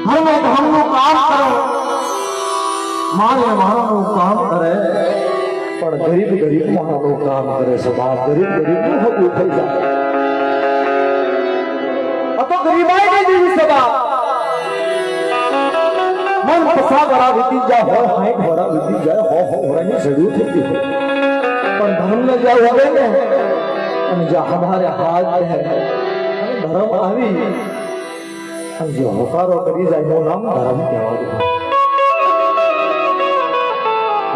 હરમે ધર્મનું કામ કરો, મારે મારાનું કામ કરે, પણ ગરીબ ગરીબ મારાનું કામ કરે છે. બાપ ગરીબ ગરીબનું હોતું થઈ જાય. આ તો ગરીબાઈ નહીં દેવી સભા. મન પસા વરા વીતી જાય હોય, 60 વરા વીતી જાય હો વરાની શરૂ થઈ ગઈ હોય, પણ ધર્મને જ્યાં આવે ને અને જ્યાં હમારે હાથ હે અને ધર્મ આવી અને જે હોકારો કરી જાય એનું નામ ધર્મ કહેવાય.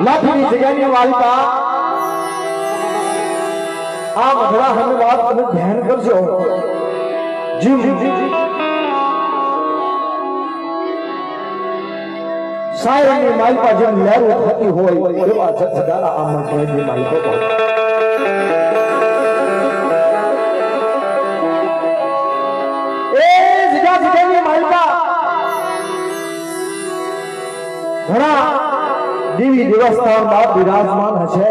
લાઠીની જગ્યાની વાલિકા આ મધડા હમે વાત તમે ધ્યાન કરજો. જીવ સાયરની માલિકા જેમ લહેરો થતી હોય એવા જથદારા આ મધડાની માલિકો હોય. ઘણા દેવી દેવસ્થાન બાપ વિરાજમાન હશે.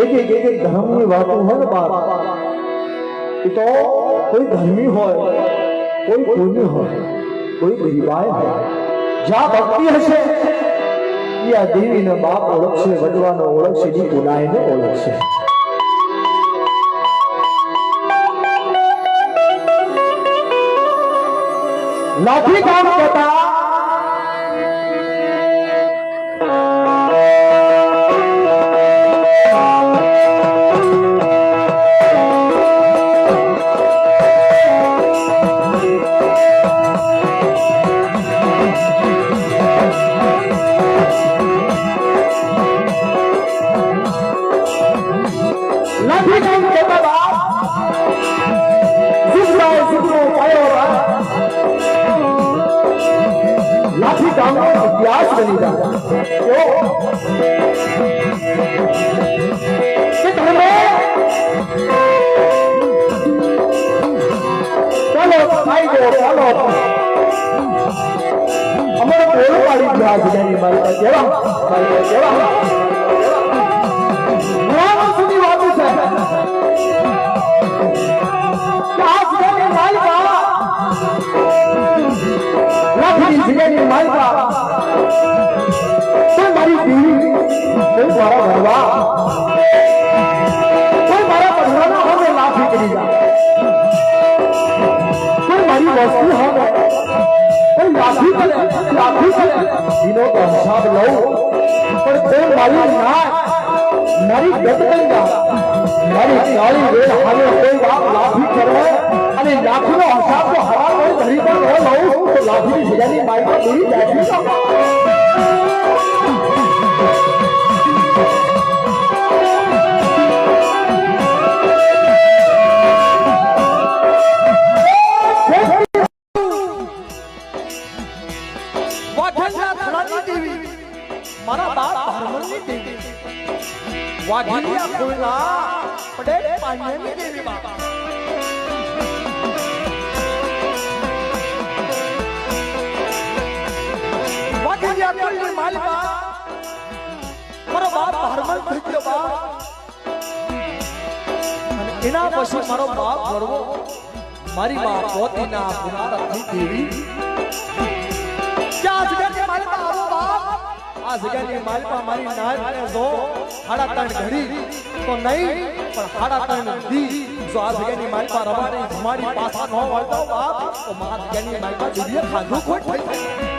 એક ધર્મની વાતો હોય ને બાપ, એ તો કોઈ ધર્મી હોય, કોઈ પૂર્ણી હોય, કોઈ ગરીબાઈ હોય. જ્યાં ભક્તિ હશે એ આ દેવીને બાપ ઓળખશે, વડવાનો ઓળખશે, ની પુનાઈને ઓળખશે. લાઠી કામ કરતા इतिहास बनी जाता चलो खाई दो, चलो हमारे बोल वाली इतिहास नहीं मालूम केवा नाम सुनी वापस है आज के मालिका लाठी जिगेनी मालिका मारी बीवी कोई मारा भरवा, कोई मारा पढ़वाना हो मैं लाठी करी जा, कोई मारी वस्तु हो मैं कोई लाठी करे तीनों का हिसाब लो. पर कोई मारी ना मारी गत करेगा, मारी काली वेल हाले कोई बाप लाठी करे અને લાઠીનો હિસાબ તો હવા કોઈ ધરી પર ન લઉં તો લાઠીની સજાની મારી પર પૂરી જાય છે. મારા બાપ હરમણની દેવી વાઘીલિયા ખોલના પડે પાણીની દેવી બાપ વાઘીલિયા ખોલની માલિકા મારો બાપ હરમણ થઈ ગયો બાપ. અને એના પછી મારો બાપ વડવો મારી માં પોતીના પુનારથની દેવી ક્યાં જગ્યાની માલિકા આવો બાપ. આ જગ્યાની માલિકા મારી નાય ને જો 3.5 ઘડી તો નહીં પણ 3.5 દી જો આ જગ્યાની માલિકા રવાડી તમારી પાછા ન વળતો બાપ તો મારા જગ્યાની માલિકા દીવીએ ખાધું ખોટ થઈ જાય.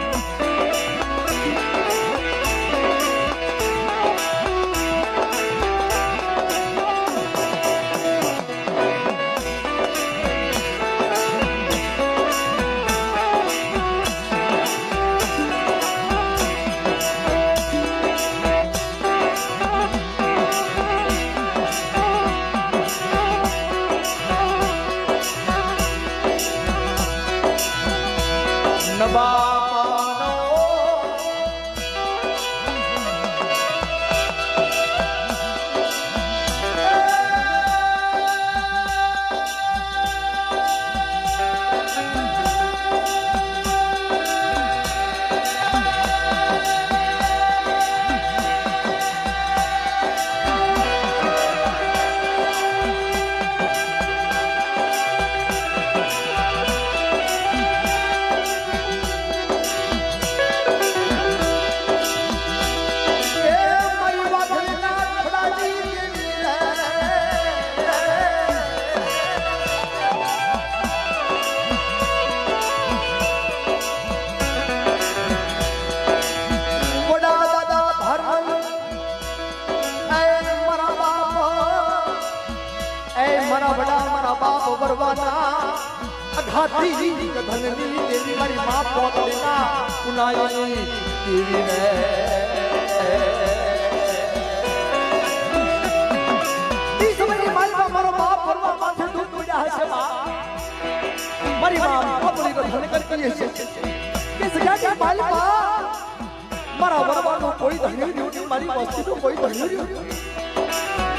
ભરવાના અઘાતી ધનની દેવી મારી માં પોતળીના પુનાઈ દેવી રે ઈ સમયની માલમાં મારો બાપ ભરવા માથે દૂધ પડ્યા હશે મારી માં પોતળી ધન કરતી હશે કે સગાની માલમાં મારા વરવાનો કોઈ ધણી રહ્યું મારી વસ્તીનું કોઈ ધણી રહ્યું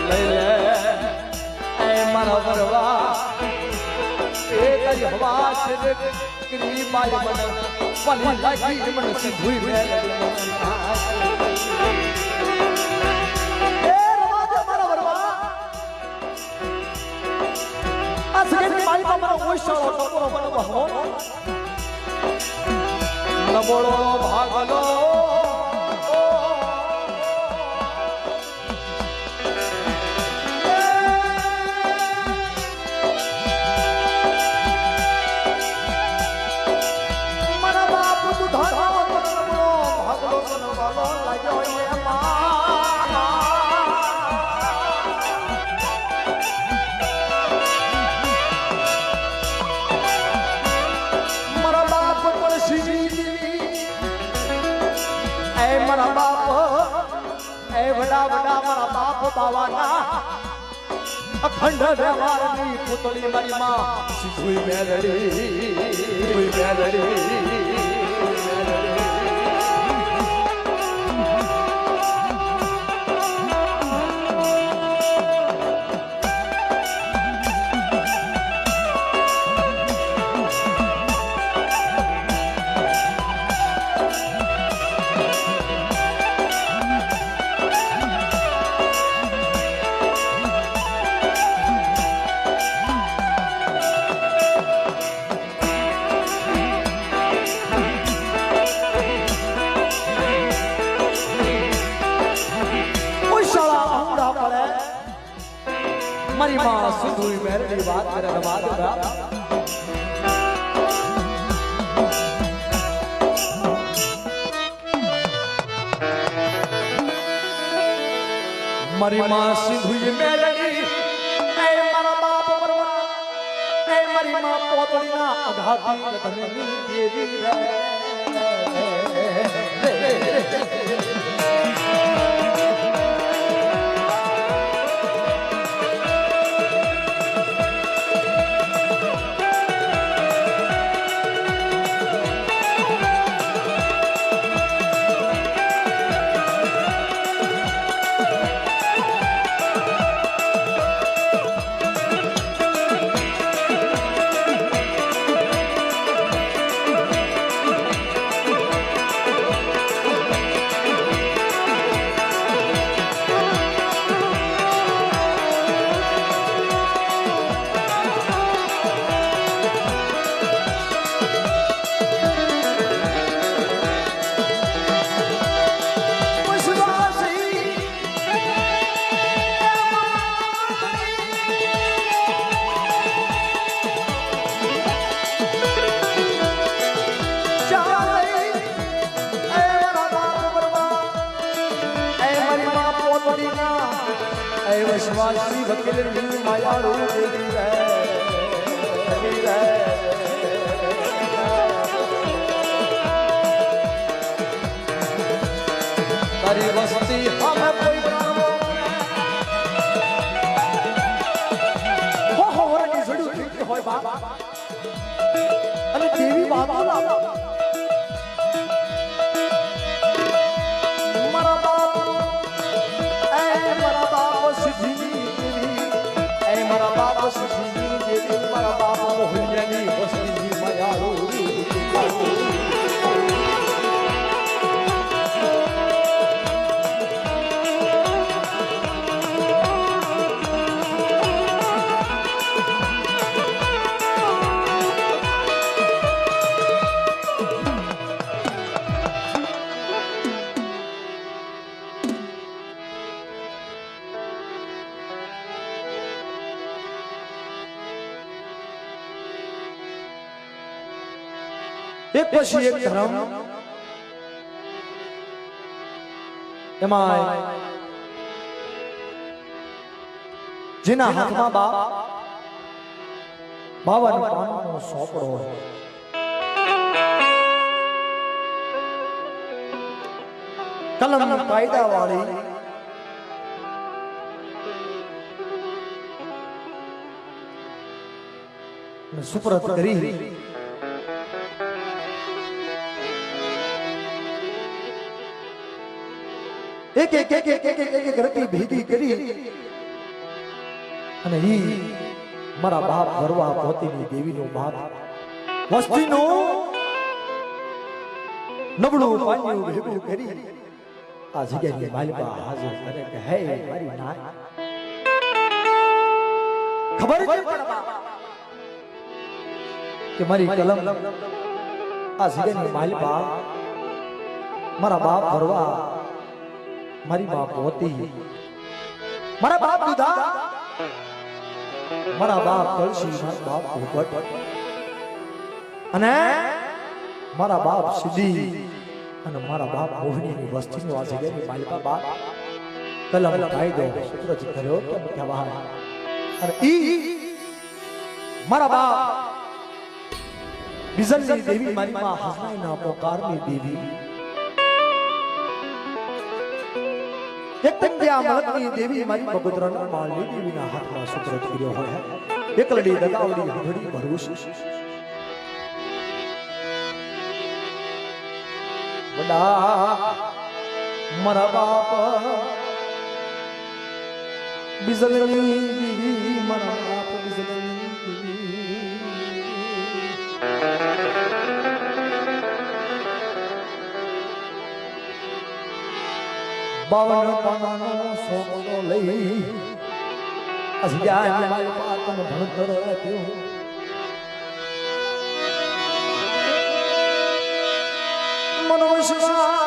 લઈ લે એ મારા વરવા એ કઈ હવા છે ક્રી માય મન પલી લાગી મન સીધુઈ મે એ રવા મારા વરવા આ સગેની માલમાં મારા ઓઈશાળો ટપરો મને બહો નબળો ભાગલો મારા બાપ એ વડા વડા મારા બાપ બાવાના અખંડ વ્યવહારની પુતળી મારી માં સીધુઈ મેલડી મારી માં સીધુઈ મેલડી વાત કરે વાત મારી માં સીધુઈ મેલડી એ મારા બાપ પરવા એ મારી માં પોતળીના અઘાતી ધનની દેવી રે વિશ્વાસી વકીલ માયાળુ દેવી રે તારી વસ્તી હમે કોઈ હો વરની જડું થઈ હોય બાપ અને દેવી બાબા મારા બાપ મારા બાપ સુધીની દેવી મારા બાપ મોહનિયાની વસ્તીની માયાળુ એક પછી એક ધર્મ એમાં જેના હાથમાં બાપ 52 પાનનો સોપડો કલમ કાયદા વાળી સુપરત કરી એક રતી ભેગી કરી અને ઈ મારા બાપ ભરવા પોતીની દેવીનો બાપ વસ્તીનો નબળું પાણી ભેગું કરી આ જગ્યાની માલિકા હાજર કરે કે હે મારી ના ખબર છે કે મારી કલમ આ જગ્યાની માલિકા મારા બાપ ભરવા મારી બાપ પોતી મારા બાપ દુધા મારા બાપ કળશી મારા બાપ ભૂપટ અને મારા બાપ સિદ્ધી અને મારા બાપ મોહનીની વસ્તીનો આ જગ્યાની માલિકા બાપ કલમ કાયદો સૂત્રજ કર્યો કેમ કહેવાય અને ઈ મારા બાપ બિઝલની દેવી મારી માં હસનાઈના પોકારની દેવી એક તંગ્યા મલકની દેવી મારી બગોદરાના માળની દેવીના હાથમાં સૂત્રજ કર્યો હોય એકલડી દગાવડી હંધડી ભરૂચ વડા મારા બાપ બિઝલની દેવી મારા બાપ બિઝલની દેવી બાવન પાનાનો સોપડો લઈ અસિયા મારી પાતનો ભણતર આપ્યો મનો વિશ્વાસ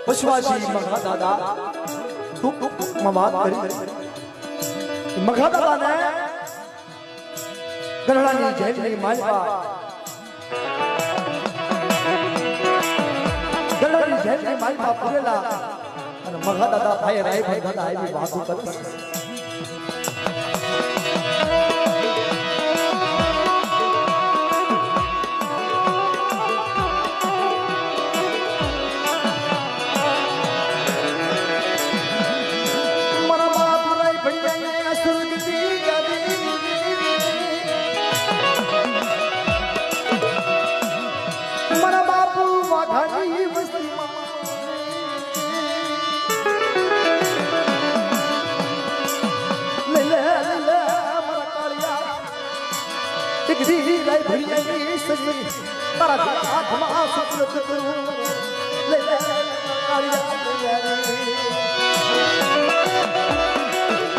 પશુવાસી મગા દાદા ટૂંકમાં વાત કરી મગા દાદાને ગરડાની જેલની માલિકા ગરડાની જેલની માલિકા પૂરેલા અને મગા દાદા ભાઈ રાય ભાઈ દાદા આવી વાતો કરી મધાની વસ્તીમાં લે લે લે મારા કાળિયા એક દી લઈ ભણિયાની સજી તારા હાથમાં સુપ્રત કરું લે લે કાળિયા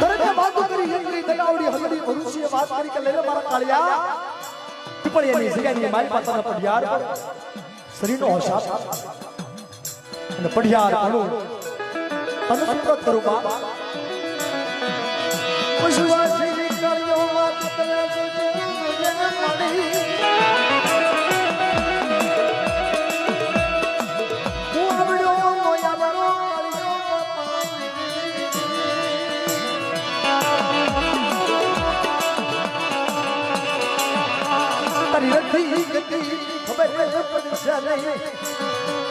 દરેક વાતો કરી એકરી દગાવડી હગડી ભરુષ્ય વાત કરી કે લે લે મારા કાળિયા પીપળિયાની જગ્યાની મારી પાસેના પઢિયાર પર શરીરનો હોશાત અને પઢિયાર ભણું તને સુપ્રત કરું બા વિશ્વાસી કર્યો વાત કરે જેને મળી હું આવડ્યો મોયાનો તારી રખી ગતી ખબર પડશે નહીં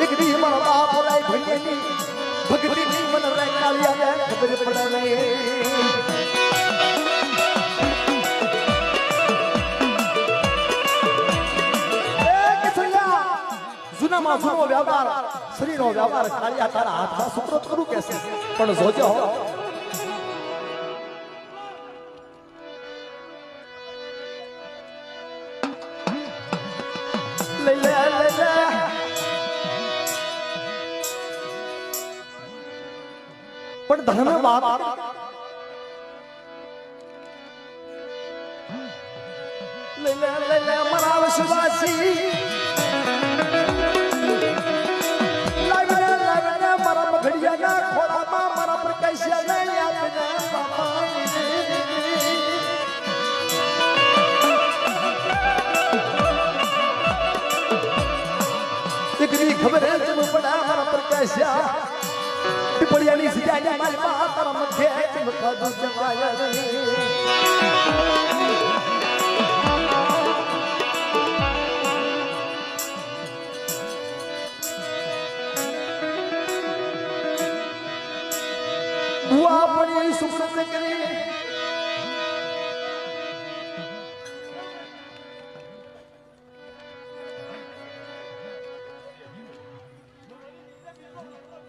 એક દી મારા બાપ રાય ભણ્યાની ભગતીની મન રાય કાળિયાને ખબર પડે નહીં જૂનામાં જૂનો વ્યાપાર શરીરનો વ્યાપાર કાળિયા તારા હાથમાં સુપ્રત કરું કે છે પણ જોજો લે લે લે લે પણ ધર્મ બાપ લે લે લે લે મારા વિશ્વાસી ઘડિયાના ખોળામાં મારા પ્રકાશને આપને બાપા દીકરી ખબર જમ પડા મારા પ્રકાશ્યા પીપળિયાની જગ્યાએ મારી બા તારા મધ્ય ચમકા દૂધ જવાયા बुआ बड़ी सुप्रत करे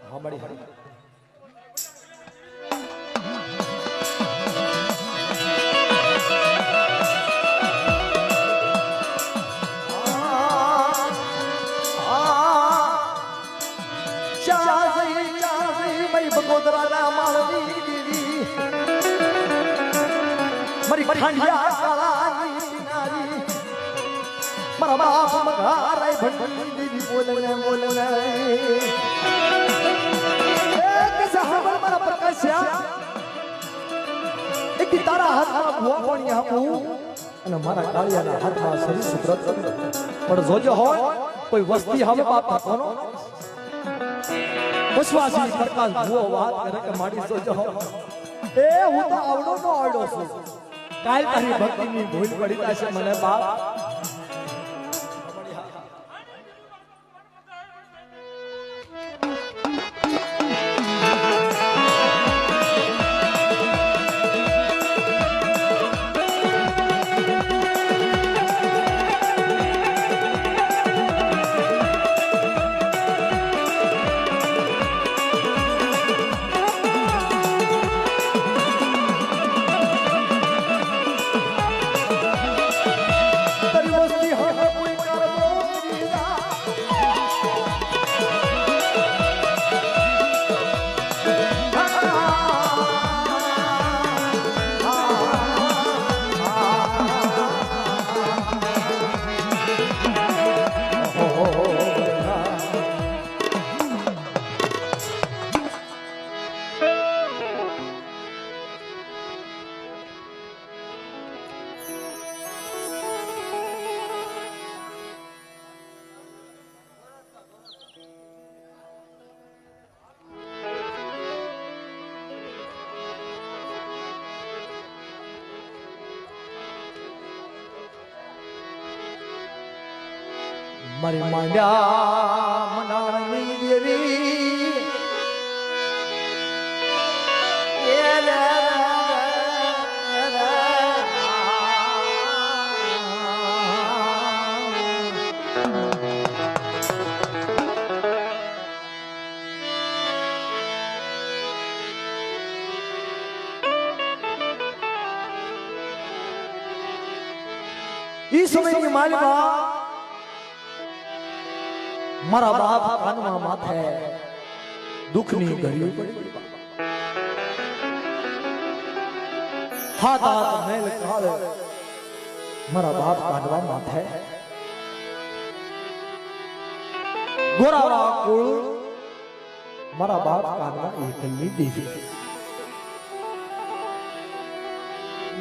हाँ बड़ी हरी मरी खांडिया कालानी नारी मरा बाप मघाराय भंडी देवी बोलने एक साहब मरा प्रकाश्या एक तारा हाथમાં ભુવા પાણી આપું અને મારા કાળિયાના હાથમાં શરીર સુપ્રત પણ જોજો હોય કોઈ વસ્તી હવે બાપ થવાનો વિશ્વાસી પ્રકાશ ભુવો વાત કરે કે માડી જોજો એ હું તો આવડો નો આવડો છું કાલ તારી ભક્તિની ભૂલ પડી જશે મને બાપ મારી માંડ્યા મનાણી દેવી સમયની માલિકા મારા બાપ કાનમાં માથે દુઃખની ઘડી પડી હાથ હાથ મેલ કાળ મારા બાપ કાઢવા માથે ગોરાવા કુળ મારા બાપ કાઢવા એકલી દેવી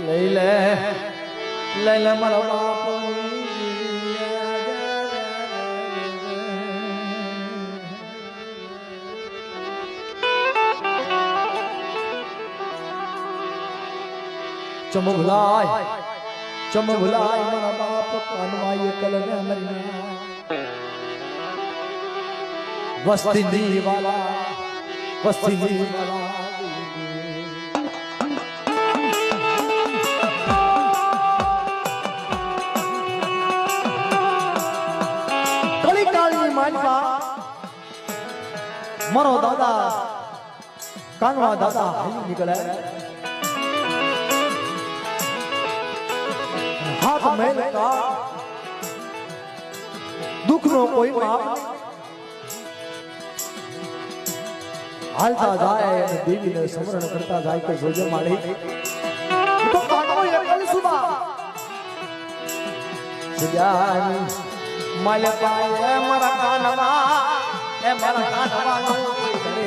લઈ લે મારા બાપ ચમભલાય મારા બાપ કાનમાં એકલ ને મરના વસ્તી વાલા કલિકાળની માનવા મારો દાદા કાનવા દાદા હલી નીકળે હાથ મેલ કા દુઃખનો કોઈ માપ હાલતા જાય અને દેવીને સ્મરણ કરતા જાય કે જોજે માળી તો કાનો એકલ સુબા સજાની માલે પાએ મારા કાનવા એ મારા કાનવાનો કોઈ કરે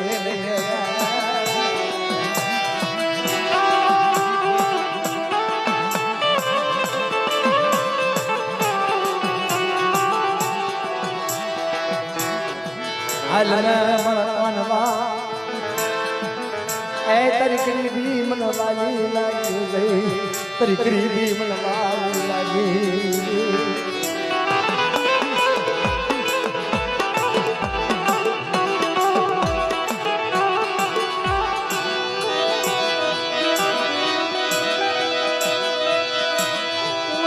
હાલને મારા કાનવા એ તારી ગરીબી મને વાલી લાગી ગઈ તારી ગરીબી મને વાલી લાગી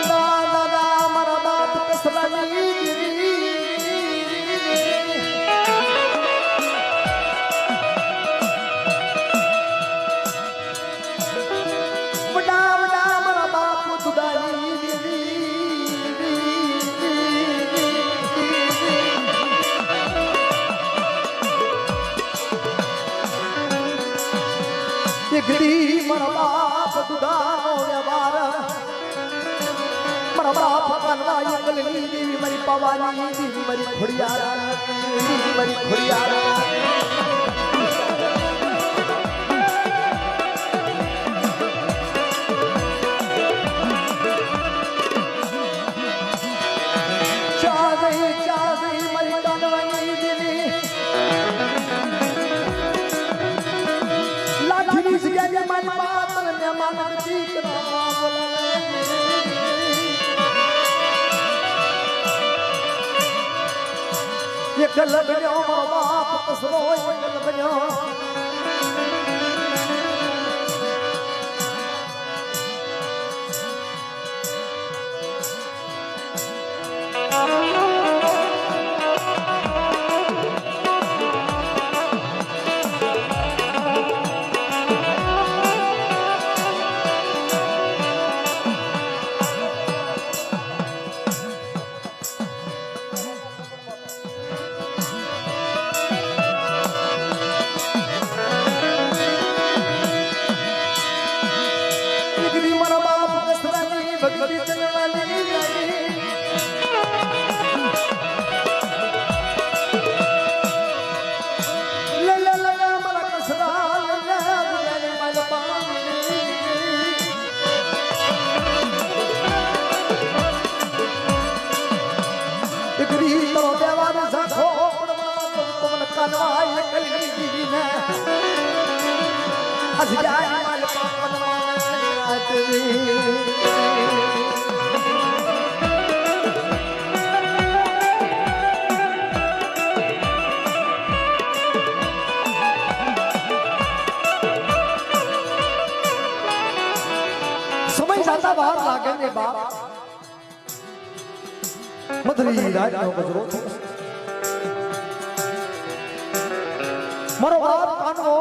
દાદા મારા બાપ કસલાની એકડી મારા બાપ દુધાનો વ્યવહાર મારા બાપ કાનવા એકલની દેવી મારી પવાની દેવી મારી ખોડિયાર ચા ગઈ મારી કાનવાની દેવી લાઠીની જગ્યાએ મારી બાપ ને માનતી કરા બોલાવે એકલ બન્યો મારો બાપ કસરો એકલ બન્યો સમય જાતા બહાર લાગે ને બાપ મધરી રાતનો ગજરો મારો બાપ કાનવો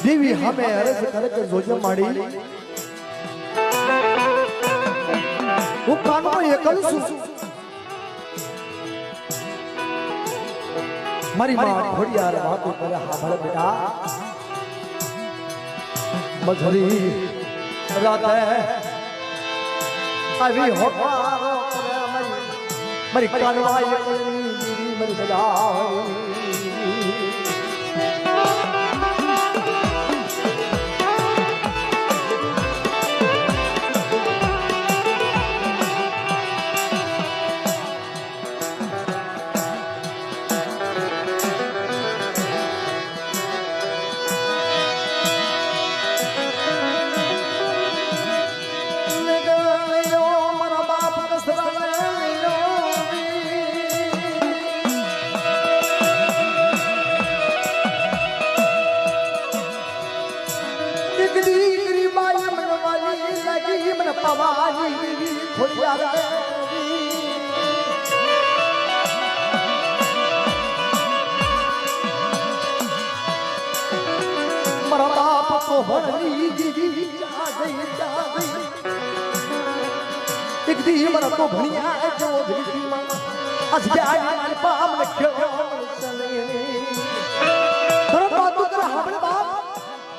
દેવી હમે અરજ કરે કે જોજે માડી હું કાનમાં એકલ છું મારી માં ઘોડિયાર વાતો કરે હાંભળ બેટા મધરી રાતે આવી હોકારો કરે મારી કાનવા એકલની દીદી મરી બજાવે મારા બાપ તો ભણલી દીદી એક દી મારા તો ભણ્યા જો દીદી અસ જાય મારે પામ લખ્યો ધર બાતો કર હાંભળ બાપ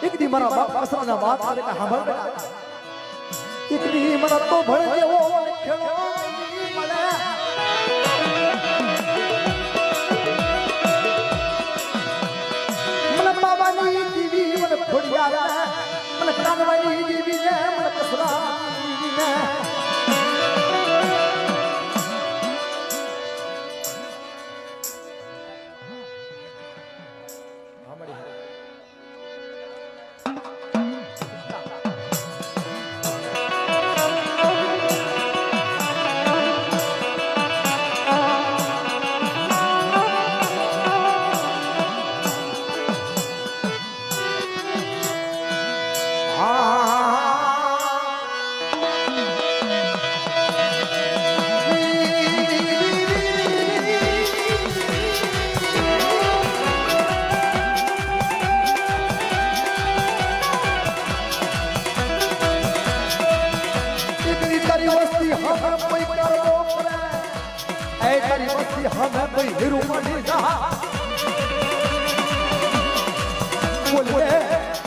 એક દી મારા બાપ અસરના વાત કરે કે હાંભળ એક દી મારા તો ભણ જેવો લખ્યો મને કાનવાની દેવી ને મને કસરા દેવી ને हमें कोई हीरो बनी जा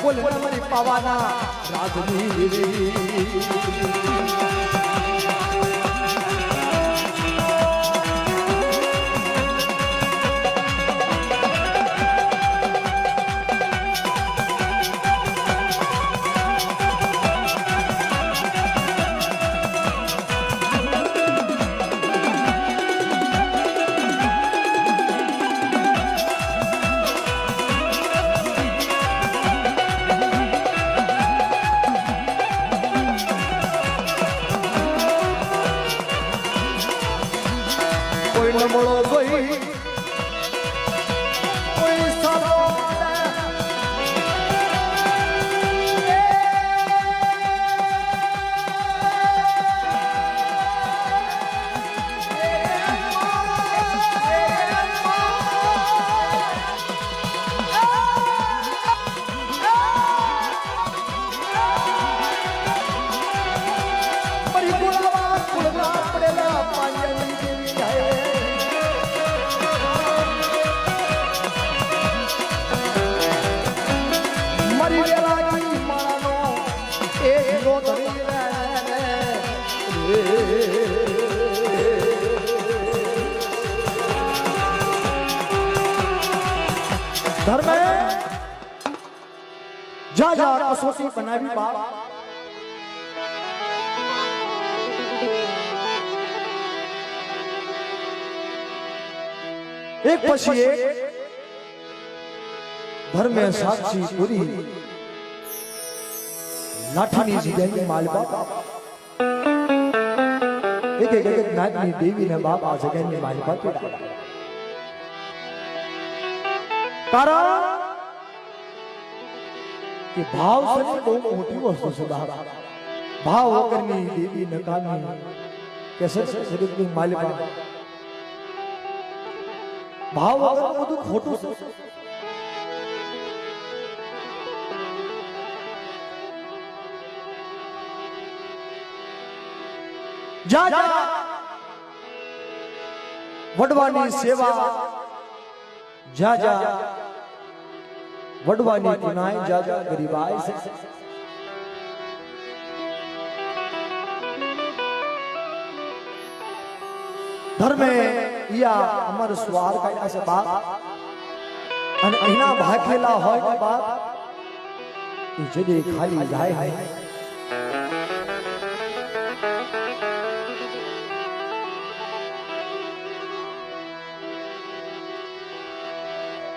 बोले मेरी पवाना राजनी મળો કોઈ કોઈ સારો મારી ગુલાબા પડેલા પાંજરની દેવી જાય घर में जा जा कसोटी बनावी बाप एक પછી એક घर में साक्षी पूरी लाठीनी जગ્યાની માલબા એક જ્ઞાતની દેવીને બાપ આ જગ્યાની માલબા કેડા કારણ કે ભાવ છે બહુ મોટી વસ્તુ છે બાપ ભાવ વગરની દેવી નકામી કેસે શરીરની માલબા ભાવ વગર બધું ખોટું છે જા જા વડવાની સેવા જા જા વડવાની પુનાય જા જા ગરીબાઈ છે ધર્મે યા અમર સ્વાર કાઢ્યા છે બાપ અને એના ભાગેલા હોય ને બાપ એ જડે ખાલી જાય હે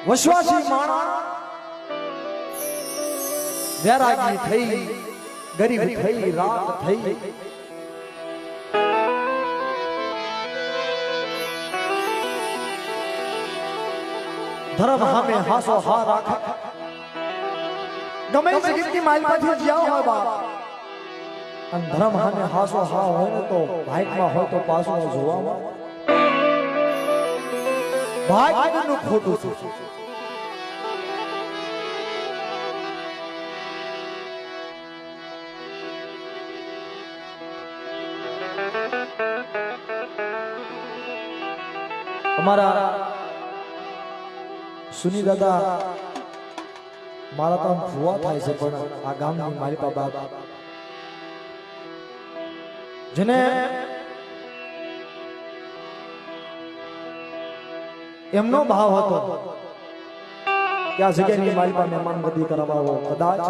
વસવાસી માણા વૈરાગી થઈ ગરીબ થઈ રાત થઈ ધર્મ સામે હાસો હા રાખે ગમે જગતની માલમાંથી જ્યાં હોય બાપ અને ધર્મ સામે હાસો હા હોય ને તો ભાગમાં હોય તો પાછું જોવા મળે ભાગ્યનું ખોટું છે અમારા સુની દાદા મારા તો ફુવા થાય છે પણ આ ગામની મારી બાબા જેને એમનો ભાવ હતો કે આ જગ્યાની મારી પાસે મહેમાન ગતિ કરાવવો કદાચ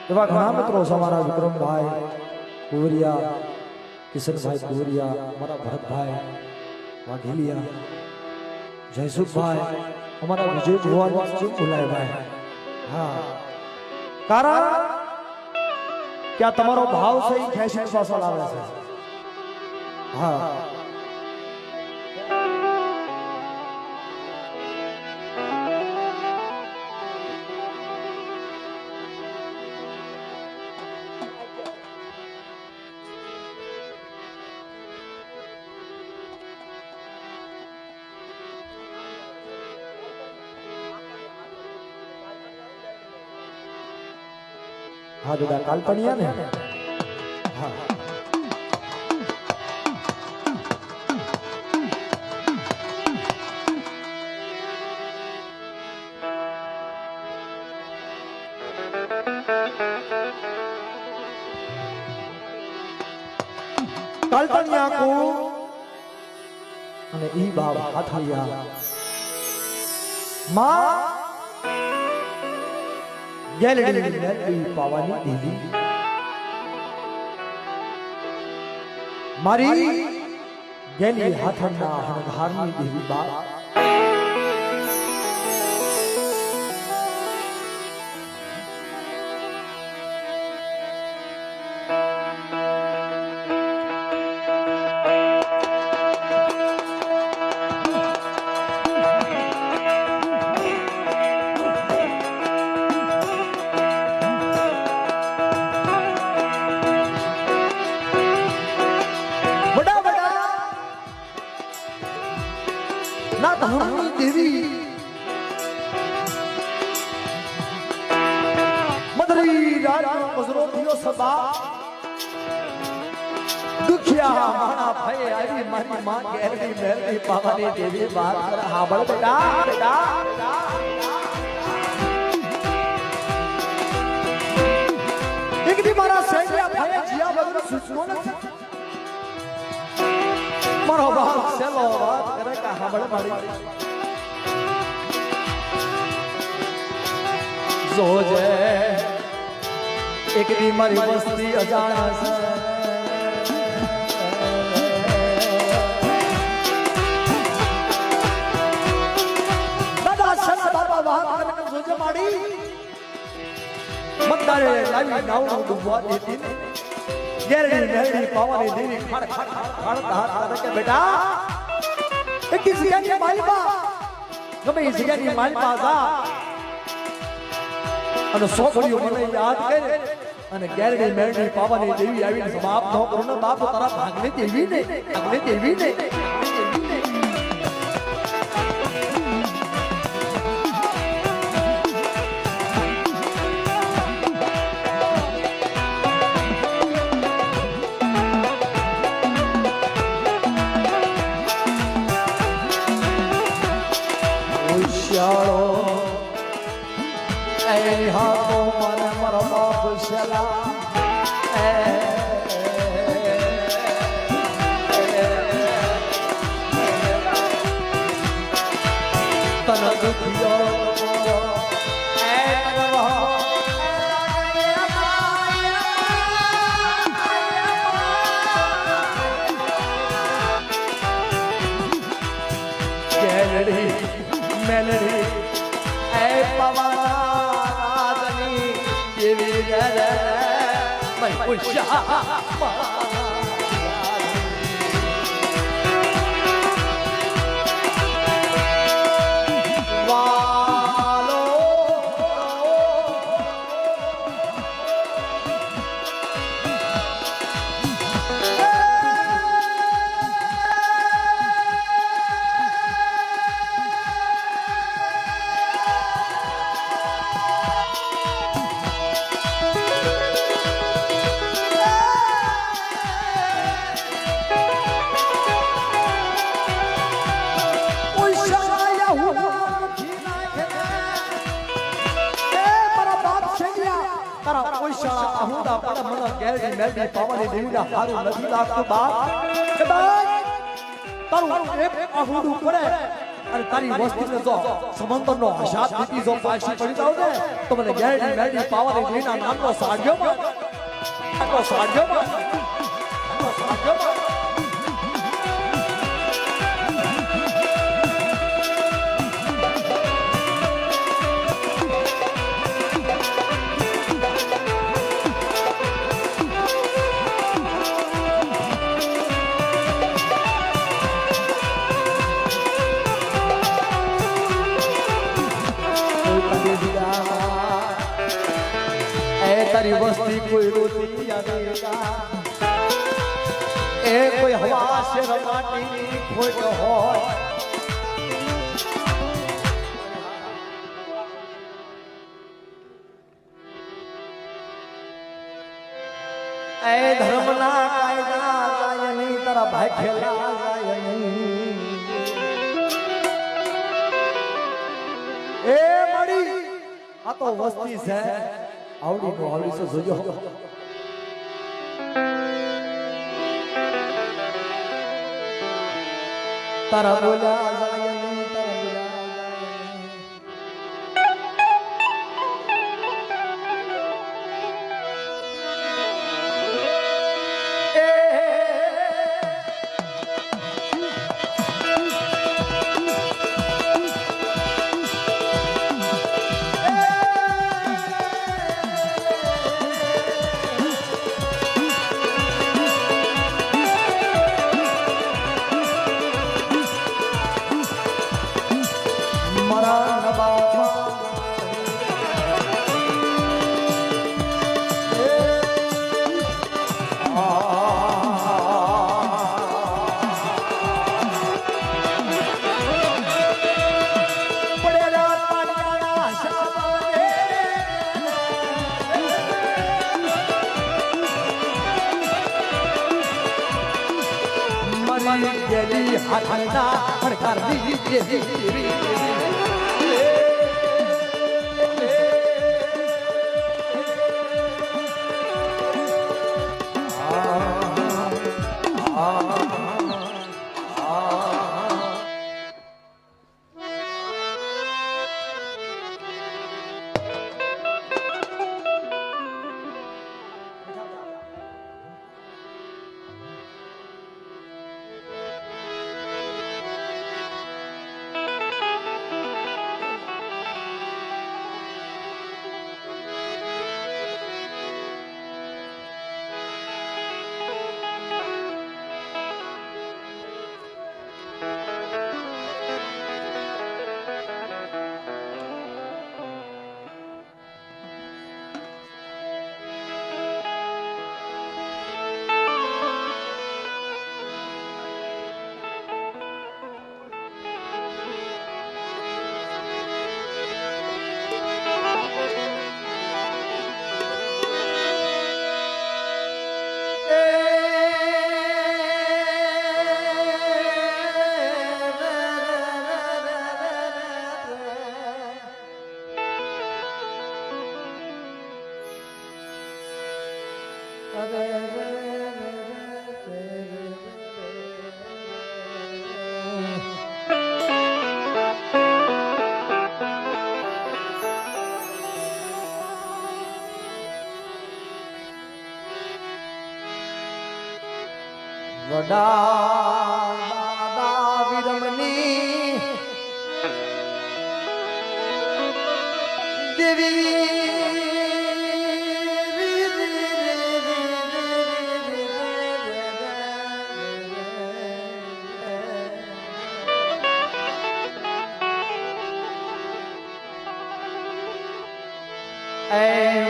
એવા ઘણા મિત્રો છે અમારા વિક્રમભાઈ કુવરિયા કિશનભાઈ કુવરિયા અમારા ભરતભાઈ વાઘેલિયા જયસુખભાઈ અમારા વિજય ભુવાન બોલાયભાઈ હા કારણ કે આ તમારો ભાવ છે એ ખેંચી પાછળ આવે છે હા હા દાદા કાલ્પનિયા ને હા કાલ્પનિયા કો અને ઈ બાબ હાથલિયા માં ગેલડી મેલડી પાવાની દેવી મારી ગેલી હાથના હણઘારની દેવી બાપ ના ધર્મની દેવી મદરી રાજનો મજરો થયો સબા દુખિયા માણા ભય આવી મારી માં ગેરડી મેરડી પાવાની દેવી વાત કર હાબળ બેટા બેટા એક દી મારા સૈયા ભય જીયા વગર સુસનો નથી મારો બાપ સેલો વાત કરે કે હાબળ મારી જોજે એક દી મારી વસ્તી અજાણ છે દાદા સેલા બાબા વાત કરે જોજે માડી મતદારે લાવી નાવનો ડૂબવા દેતી ગેરડી મેરડી પાવાની દેવી ખાડ ખાડ ખાડ હાથ કરે કે બેટા એક જગ્યાની માલપા ગમે એ જગ્યાની માલપા જા અને સોપડીઓ મને યાદ કરે અને ગેરડી મેરડી પાવાની દેવી આવીને સમાપ્ત ન કરો ને બાપ તારા ભાગને દેવી ને શિયાળો એ હાથો મને મારો બાપ શેલા તન દુખિયો મેલડી એ પવનાદની દેવી રે મય પુષ્યા તારા કોઈ શાળા આહુડા પણ મને ગેરડી મેલડી પાવાની દેવીના હારું નથી લાગતું બાપ કે બાપ તારું એક આહુડું પડે અને તારી વસ્તીને જો સમંદરનો હસાત દીધી જો પાછી પડી જાવ ને તો મને ગેરડી મેલડી પાવાની દેવીના નામનો સાડ્યો તારી વસ્તી કોઈ રોતી આવેલા એ કોઈ હવા શેર માટીની ખોટ હોય એ ધર્મના કાયદા જાય નહીં તારા ભાઈ ખેલા જાય નહીં એ મળી આ તો વસ્તી છે આવડી નો આવડી છે જોજો તારા બોલ્યા જાય નહીં તારા બોલ્યા ગેલી હાથના પડકાર દીધી વડા દાદા વિરમની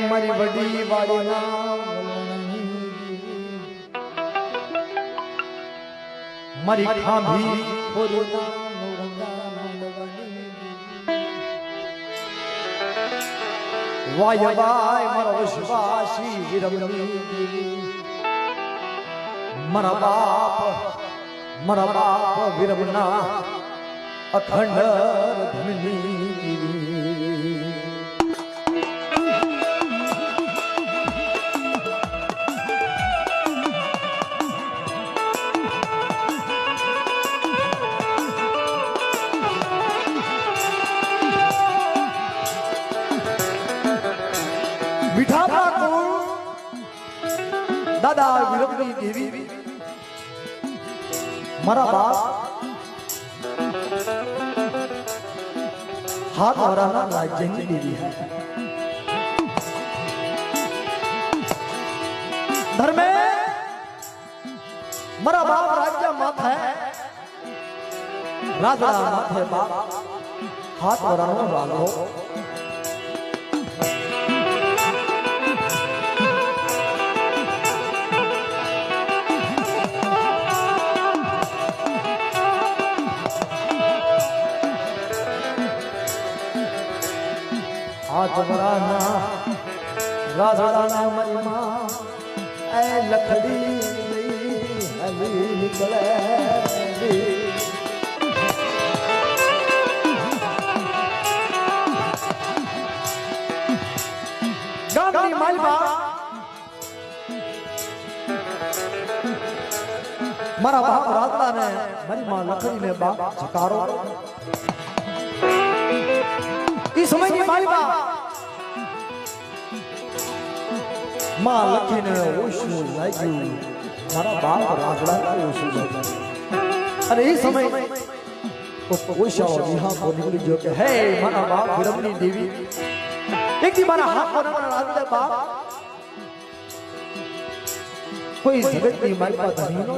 મારી વડી વાડીના મારી ખાંભી વાય વાય મારો વિશ્વાસી વિરમની મારા બાપ વિરમના અખંડ ધનની મીઠા દાદા વિરમની દેવી મારા બાપ હાથ વાળાના રાજ્યની દેવી है धर्मे मारा बाप राज्य माथे राजा माथे बाप हाथ वाળાનો રાગો हाथ बराना राजड़ाना मरिमा ऐ लखड़ी हली निकले गामनी मालवा मारा बाप राजड़ा ने मरिमा लखड़ी ने बाप झकारो इस समय की मालवा मां लखी ने ओशू लाग्યું મારા બાપ રાગડા ઓશુ લાગ્યું અને એ સમય તો ઓશાઓ વિહા કો નીકળી ગયો કે હે મારા બાપ વિરમની દેવી એક દી મારા હાથ પર રાગડા બાપ કોઈ જગતની માલપા ધણી નો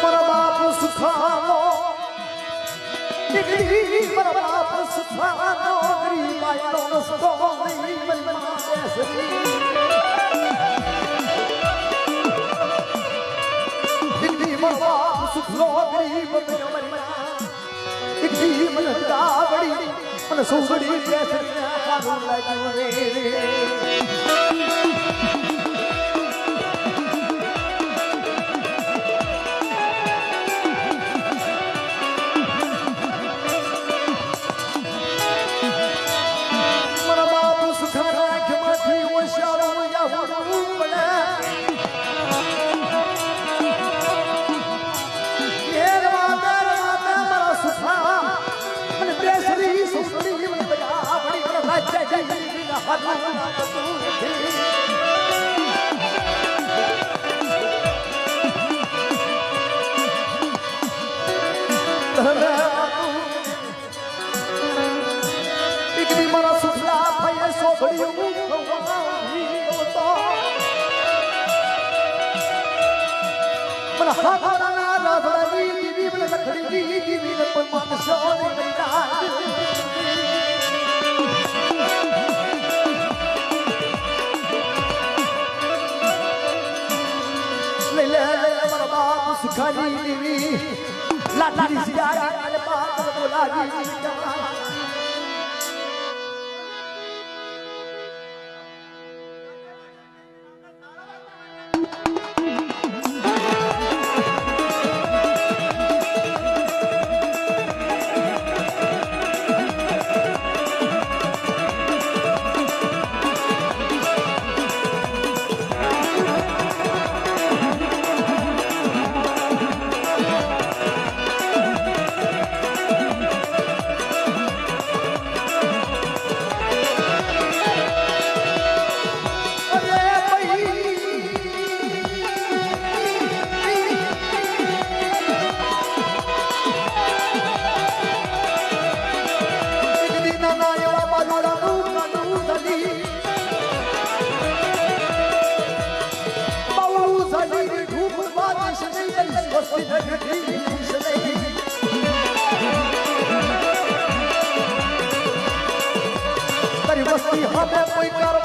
મારા બાપ સુખાનો મારા બાપ સુખાનો ગરીબાઈનો રસ્તો નહીં મનમાં બેસરી દીકરી મારા બાપ સુખનો ગરીબ દીકરી મને ગાવડી મને સુગડી બેસરી સારું લાગ્યું રે સુખાની લાઠી સિયારી અને પાત્ર બોલાવી વસ્તી હવે કોઈ